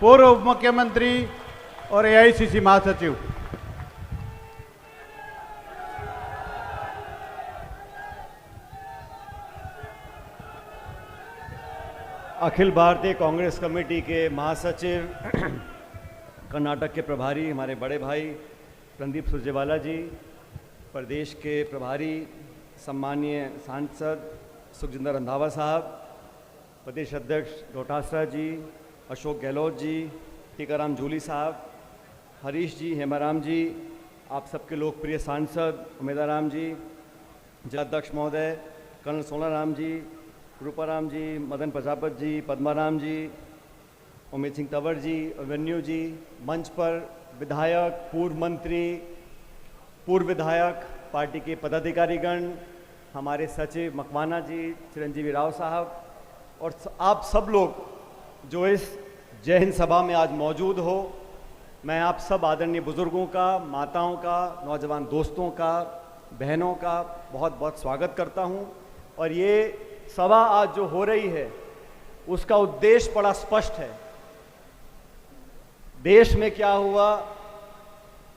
पूर्व उप मुख्यमंत्री और एआईसीसी महासचिव। अखिल भारतीय कांग्रेस कमेटी के महासचिव, कर्नाटक के प्रभारी हमारे बड़े भाई रणदीप सुरजेवाला जी, प्रदेश के प्रभारी सम्माननीय सांसद सुखजिंदर रंधावा साहब, प्रदेश अध्यक्ष डोटासरा जी, अशोक गहलोत जी, टीकाराम जूली साहब, हरीश जी, हेमाराम जी, आप सबके लोकप्रिय सांसद उमेदाराम जी, जिलाध्यक्ष महोदय कर्नल सोनाराम जी, रूपाराम जी, मदन प्रजापत जी, पद्माराम जी, उमेद सिंह तंवर जी, अभिमन्यु जी, मंच पर विधायक, पूर्व मंत्री, पूर्व विधायक, पार्टी के पदाधिकारीगण, हमारे सचिव मकवाना जी, चिरंजीवी राव साहब और आप सब लोग जो इस जय हिंद सभा में आज मौजूद हो, मैं आप सब आदरणीय बुजुर्गों का, माताओं का, नौजवान दोस्तों का, बहनों का बहुत बहुत स्वागत करता हूं। और ये सभा आज जो हो रही है उसका उद्देश्य बड़ा स्पष्ट है। देश में क्या हुआ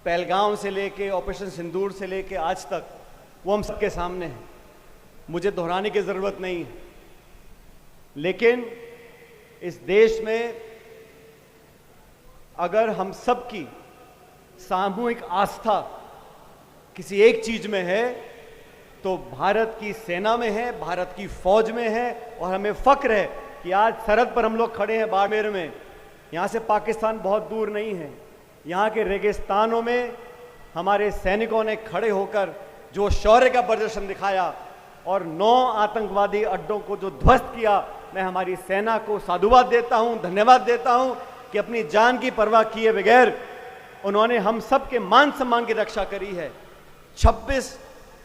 पहलगाम से लेके ऑपरेशन सिंदूर से लेके आज तक, वो हम सबके सामने है, मुझे दोहराने की ज़रूरत नहीं है। लेकिन इस देश में अगर हम सबकी सामूहिक आस्था किसी एक चीज में है तो भारत की सेना में है, भारत की फौज में है। और हमें फक्र है कि आज सरहद पर हम लोग खड़े हैं बाड़मेर में, यहाँ से पाकिस्तान बहुत दूर नहीं है। यहाँ के रेगिस्तानों में हमारे सैनिकों ने खड़े होकर जो शौर्य का प्रदर्शन दिखाया और 9 आतंकवादी अड्डों को जो ध्वस्त किया, मैं हमारी सेना को साधुवाद देता हूँ, धन्यवाद देता हूँ कि अपनी जान की परवाह किए बगैर उन्होंने हम सब के मान सम्मान की रक्षा करी है। 26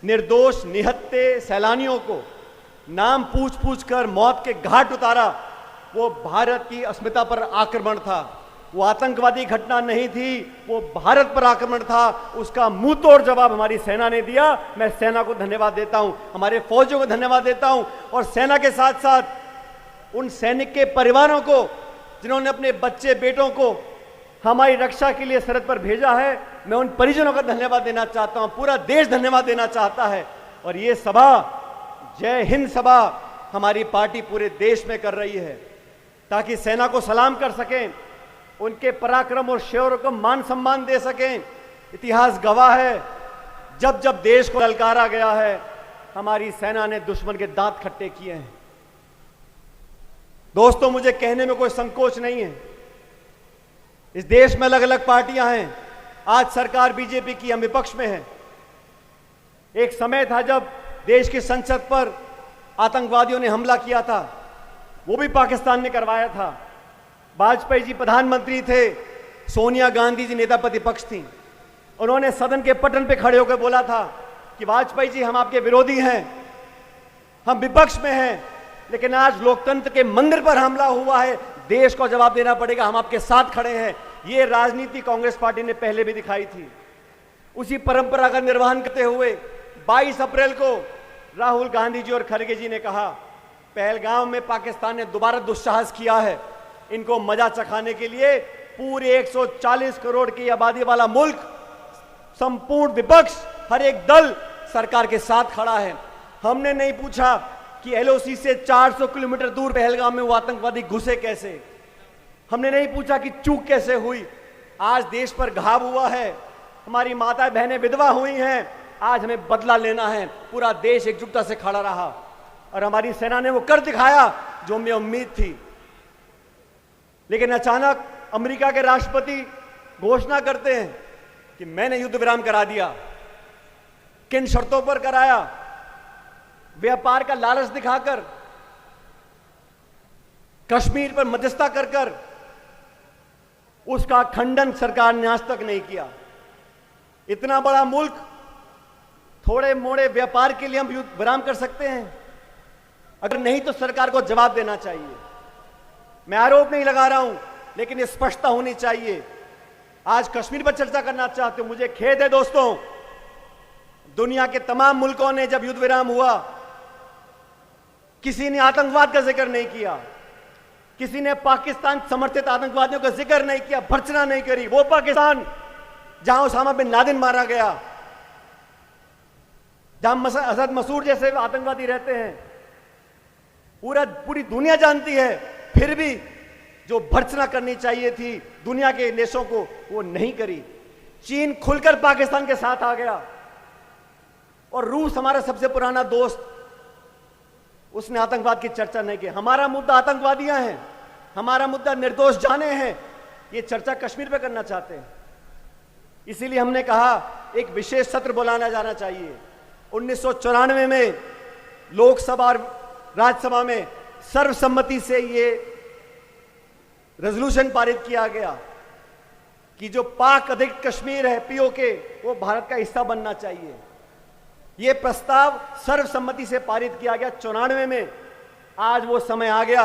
निर्दोष निहत्थे सैलानियों को नाम पूछ पूछ कर मौत के घाट उतारा। वो भारत की अस्मिता पर आक्रमण था, वो आतंकवादी घटना नहीं थी, वो भारत पर आक्रमण था। उसका मुंह तोड़ जवाब हमारी सेना ने दिया। मैं सेना को धन्यवाद देता हूं, हमारे फौजियों को धन्यवाद देता हूं और सेना के साथ साथ उन सैनिक के परिवारों को जिन्होंने अपने बच्चे बेटों को हमारी रक्षा के लिए सरहद पर भेजा है, मैं उन परिजनों का धन्यवाद देना चाहता हूं। पूरा देश धन्यवाद देना चाहता है। और ये सभा, जय हिंद सभा, हमारी पार्टी पूरे देश में कर रही है ताकि सेना को सलाम कर सकें, उनके पराक्रम और शौर्य को मान सम्मान दे सकें। इतिहास गवाह है, जब जब देश को ललकारा गया है हमारी सेना ने दुश्मन के दांत खट्टे किए हैं। दोस्तों, मुझे कहने में कोई संकोच नहीं है, इस देश में अलग अलग पार्टियां हैं। आज सरकार बीजेपी की, हम विपक्ष में हैं। एक समय था जब देश की संसद पर आतंकवादियों ने हमला किया था, वो भी पाकिस्तान ने करवाया था। वाजपेयी जी प्रधानमंत्री थे, सोनिया गांधी जी नेता प्रतिपक्ष थी। उन्होंने सदन के पटल पे खड़े होकर बोला था कि वाजपेयी जी, हम आपके विरोधी हैं, हम विपक्ष में हैं, लेकिन आज लोकतंत्र के मंदिर पर हमला हुआ है, देश को जवाब देना पड़ेगा, हम आपके साथ खड़े हैं। ये राजनीति कांग्रेस पार्टी ने पहले भी दिखाई थी। उसी परंपरा का निर्वहन करते हुए 22 अप्रैल को राहुल गांधी जी और खड़गे जी ने कहा, पहलगाम में पाकिस्तान ने दोबारा दुस्साहस किया है। इनको मजा चखाने के लिए पूरे 140 करोड़ की आबादी वाला मुल्क, संपूर्ण विपक्ष, हर एक दल सरकार के साथ खड़ा है। हमने नहीं पूछा कि एलओसी से 400 किलोमीटर दूर पहलगाम में वो आतंकवादी घुसे कैसे, हमने नहीं पूछा कि चूक कैसे हुई। आज देश पर घाव हुआ है, हमारी माता बहनें विधवा हुई हैं, आज हमें बदला लेना है। पूरा देश एकजुटता से खड़ा रहा और हमारी सेना ने वो कर दिखाया जो हमें उम्मीद थी। लेकिन अचानक अमेरिका के राष्ट्रपति घोषणा करते हैं कि मैंने युद्ध विराम करा दिया। किन शर्तों पर कराया? व्यापार का लालच दिखाकर, कश्मीर पर मध्यस्थता कर कर। उसका खंडन सरकार ने आज तक नहीं किया। इतना बड़ा मुल्क, थोड़े मोड़े व्यापार के लिए हम युद्ध विराम कर सकते हैं? अगर नहीं तो सरकार को जवाब देना चाहिए। मैं आरोप नहीं लगा रहा हूं, लेकिन ये स्पष्टता होनी चाहिए। आज कश्मीर पर चर्चा करना चाहते हो, मुझे खेद है दोस्तों, दुनिया के तमाम मुल्कों ने जब युद्ध विराम हुआ, किसी ने आतंकवाद का जिक्र नहीं किया, किसी ने पाकिस्तान समर्थित आतंकवादियों का जिक्र नहीं किया, भर्त्सना नहीं करी। वो पाकिस्तान जहां उसामा बिन लादेन मारा गया, जहां असद मसूद जैसे आतंकवादी रहते हैं, पूरी दुनिया जानती है, फिर भी जो भर्त्सना करनी चाहिए थी दुनिया के देशों को, वो नहीं करी। चीन खुलकर पाकिस्तान के साथ आ गया, और रूस हमारा सबसे पुराना दोस्त, उसने आतंकवाद की चर्चा नहीं की। हमारा मुद्दा आतंकवादियां हैं, हमारा मुद्दा निर्दोष जाने हैं। ये चर्चा कश्मीर पे करना चाहते हैं, इसीलिए हमने कहा एक विशेष सत्र बुलाना जाना चाहिए। 1994 में लोकसभा और राज्यसभा में सर्वसम्मति से ये रेजोल्यूशन पारित किया गया कि जो पाक अधिकृत कश्मीर है, पीओके, वो भारत का हिस्सा बनना चाहिए। यह प्रस्ताव सर्वसम्मति से पारित किया गया 94 में। आज वो समय आ गया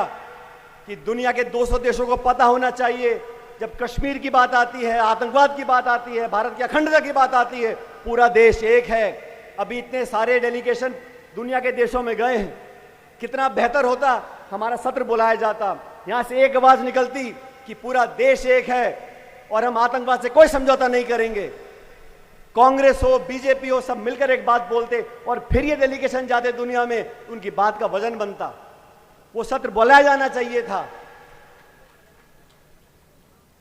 कि दुनिया के 200 देशों को पता होना चाहिए, जब कश्मीर की बात आती है, आतंकवाद की बात आती है, भारत की अखंडता की बात आती है, पूरा देश एक है। अभी इतने सारे डेलीगेशन दुनिया के देशों में गए हैं, कितना बेहतर होता हमारा सत्र बुलाया जाता, यहां से एक आवाज निकलती कि पूरा देश एक है और हम आतंकवाद से कोई समझौता नहीं करेंगे। कांग्रेस हो, बीजेपी हो, सब मिलकर एक बात बोलते और फिर ये डेलीगेशन जाते दुनिया में, उनकी बात का वजन बनता। वो सत्र बुलाया जाना चाहिए था।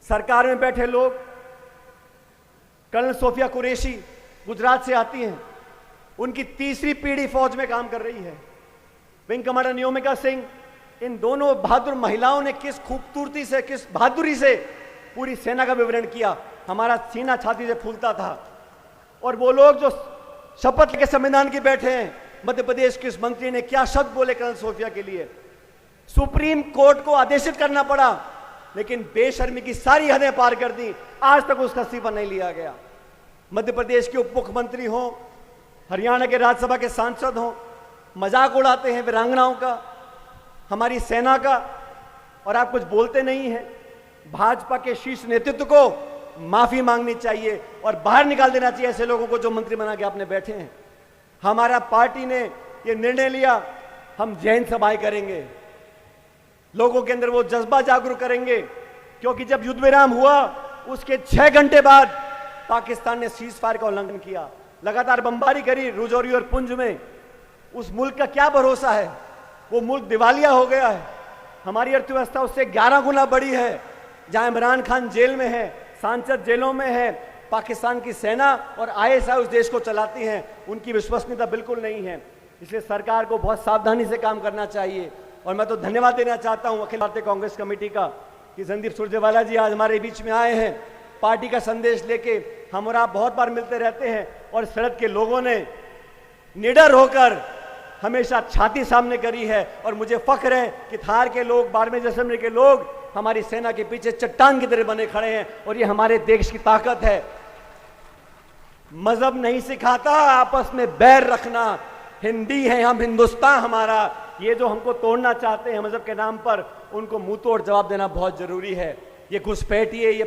सरकार में बैठे लोग, कर्नल सोफिया कुरैशी गुजरात से आती हैं, उनकी तीसरी पीढ़ी फौज में काम कर रही है। विंग कमांडर नियोमिका सिंह, इन दोनों बहादुर महिलाओं ने किस खूबसूरती से, किस बहादुरी से पूरी सेना का विवरण किया, हमारा सीना छाती से फूलता था। और वो लोग जो शपथ के संविधान की बैठे हैं, मध्य प्रदेश के इस मंत्री ने क्या शब्द बोले कर्नल सोफिया के लिए। सुप्रीम कोर्ट को आदेशित करना पड़ा, लेकिन बेशर्मी की सारी हदें पार कर दी, आज तक उसका इस्तीफा नहीं लिया गया। मध्य प्रदेश के उप मुख्यमंत्री हो, हरियाणा के राज्यसभा के सांसद हो, मजाक उड़ाते हैं वीरांगनाओं का, हमारी सेना का, और आप कुछ बोलते नहीं हैं। भाजपा के शीर्ष नेतृत्व को माफी मांगनी चाहिए और बाहर निकाल देना चाहिए ऐसे लोगों को जो मंत्री बना के आपने बैठे हैं। हमारा पार्टी ने ये निर्णय लिया, हम जैन सभाएं करेंगे, लोगों के अंदर वो जज्बा जागरूक करेंगे, क्योंकि जब युद्ध विराम हुआ उसके 6 घंटे बाद पाकिस्तान ने सीज फायर का उल्लंघन किया, लगातार बमबारी करी राजौरी और पुंछ में। उस मुल्क का क्या भरोसा है? वो मुल्क दिवालिया हो गया है। हमारी अर्थव्यवस्था उससे 11 गुना बड़ी है। जहां इमरान खान जेल में है, सांसद जेलों में है, पाकिस्तान की सेना और आईएसआई उस देश को चलाती हैं, उनकी विश्वसनीयता बिल्कुल नहीं है। इसलिए सरकार को बहुत सावधानी से काम करना चाहिए। और मैं तो धन्यवाद देना चाहता हूं अखिल भारतीय कांग्रेस कमेटी का कि रणदीप सुरजेवाला जी आज हमारे बीच में आए हैं, पार्टी का संदेश लेके। हम और आप बहुत बार मिलते रहते हैं, और सरहद के लोगों ने निडर होकर हमेशा छाती सामने करी है। और मुझे फख्र है कि थार के लोग, बाड़मेर जैसलमेर के लोग हमारी सेना के पीछे चट्टान की तरह बने खड़े हैं, और ये हमारे देश की ताकत है। मजहब नहीं सिखाता आपस में बैर रखना, हिंदी है हम, हिंदुस्तान हमारा। ये जो हमको तोड़ना चाहते हैं मजहब के नाम पर, उनको मुंह तोड़ जवाब देना बहुत जरूरी है। ये घुसपैठिए, ये